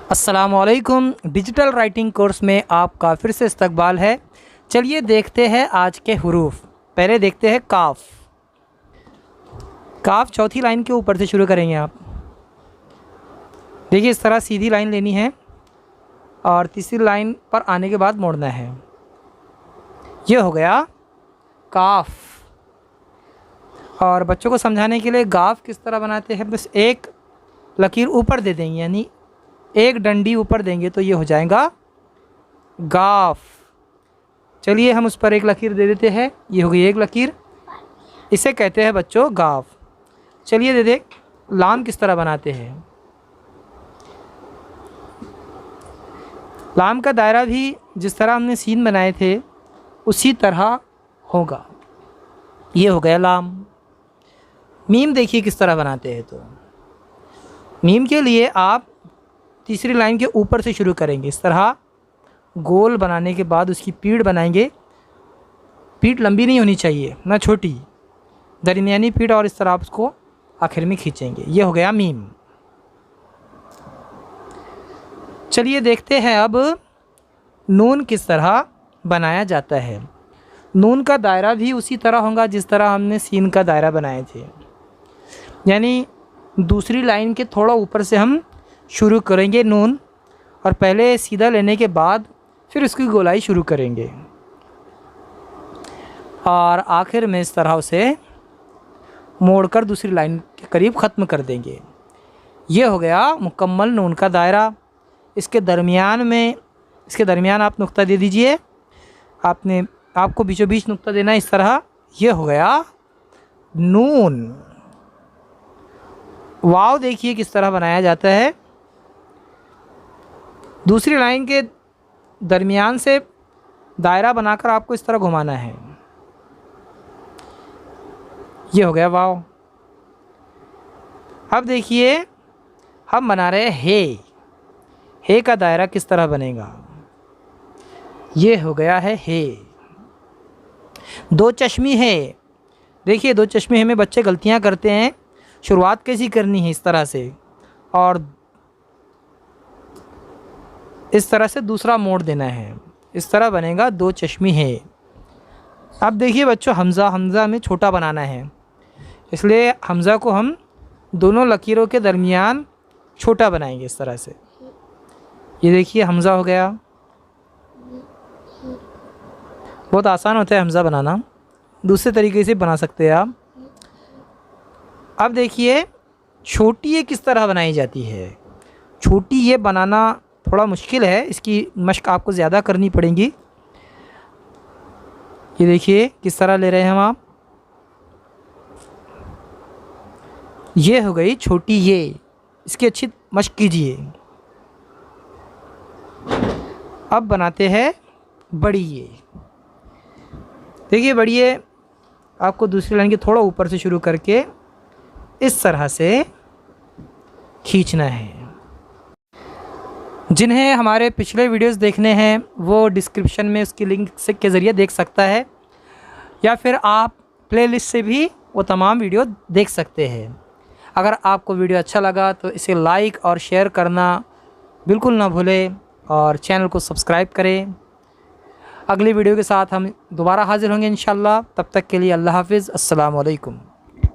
अस्सलामुअलैकुम। Digital writing course में आपका फिर से इस्तकबाल है। चलिए देखते हैं आज के हुरूफ। पहले देखते हैं काफ। काफ चौथी लाइन के ऊपर से शुरू करेंगे आप। देखिए इस तरह सीधी लाइन लेनी है और तीसरी लाइन पर आने के बाद मोड़ना है। ये हो गया काफ। और बच्चों को समझाने के लिए गाफ किस तरह बनाते हैं, बस एक लकीर ऊपर दे देंगे, यानी एक डंडी ऊपर देंगे तो ये हो जाएगा गाफ। चलिए हम उस पर एक लकीर दे देते हैं, ये हो गई एक लकीर। इसे कहते हैं बच्चों गाफ। चलिए दे दे लाम किस तरह बनाते हैं। लाम का दायरा भी जिस तरह हमने सीन बनाए थे उसी तरह होगा। ये हो गया लाम। मीम देखिए किस तरह बनाते हैं। तो मीम के लिए आप तीसरी लाइन के ऊपर से शुरू करेंगे। इस तरह गोल बनाने के बाद उसकी पीठ बनाएंगे। पीठ लंबी नहीं होनी चाहिए ना छोटी, दरमियानी पीठ, और इस तरह आप उसको आखिर में खींचेंगे। ये हो गया मीम। चलिए देखते हैं अब नून किस तरह बनाया जाता है। नून का दायरा भी उसी तरह होगा जिस तरह हमने सीन का दायरा बनाए थे, यानी दूसरी लाइन के थोड़ा ऊपर से हम शुरू करेंगे नून, और पहले सीधा लेने के बाद फिर उसकी गोलाई शुरू करेंगे और आखिर में इस तरह उसे मोड़कर दूसरी लाइन के करीब ख़त्म कर देंगे। ये हो गया मुकम्मल नून का दायरा। इसके दरमियान आप नुक्ता दे दीजिए। आपको बीचों बीच नुक्ता देना है इस तरह। ये हो गया नून। वाव देखिए किस तरह बनाया जाता है। दूसरी लाइन के दरमियान से दायरा बनाकर आपको इस तरह घुमाना है। ये हो गया वाव। अब देखिए हम बना रहे हैं हे का दायरा किस तरह बनेगा। ये हो गया है हे। दो चश्मी है। देखिए दो चश्मे है में बच्चे गलतियां करते हैं। शुरुआत कैसी करनी है, इस तरह से, और इस तरह से दूसरा मोड़ देना है। इस तरह बनेगा दो चश्मी है। अब देखिए बच्चों हमज़ा में छोटा बनाना है, इसलिए हमज़ा को हम दोनों लकीरों के दरमियान छोटा बनाएंगे इस तरह से। ये देखिए हमज़ा हो गया। बहुत आसान होता है हमज़ा बनाना, दूसरे तरीके से बना सकते हैं आप। अब देखिए छोटी ये किस तरह बनाई जाती है। छोटी ये बनाना थोड़ा मुश्किल है, इसकी मशक आपको ज़्यादा करनी पड़ेगी। ये देखिए किस तरह ले रहे हैं हम आप। ये हो गई छोटी ये, इसकी अच्छी मशक कीजिए। अब बनाते हैं बड़ी ये। देखिए बड़ी ये आपको दूसरी लाइन के थोड़ा ऊपर से शुरू करके इस तरह से खींचना है। जिन्हें हमारे पिछले वीडियोस देखने हैं वो डिस्क्रिप्शन में उसकी लिंक से के ज़रिए देख सकता है, या फिर आप प्लेलिस्ट से भी वो तमाम वीडियो देख सकते हैं। अगर आपको वीडियो अच्छा लगा तो इसे लाइक और शेयर करना बिल्कुल ना भूलें और चैनल को सब्सक्राइब करें। अगली वीडियो के साथ हम दोबारा हाज़िर होंगे इंशाल्लाह। तब तक के लिए अल्लाह हाफ़िज़। अस्सलामु अलैकुम।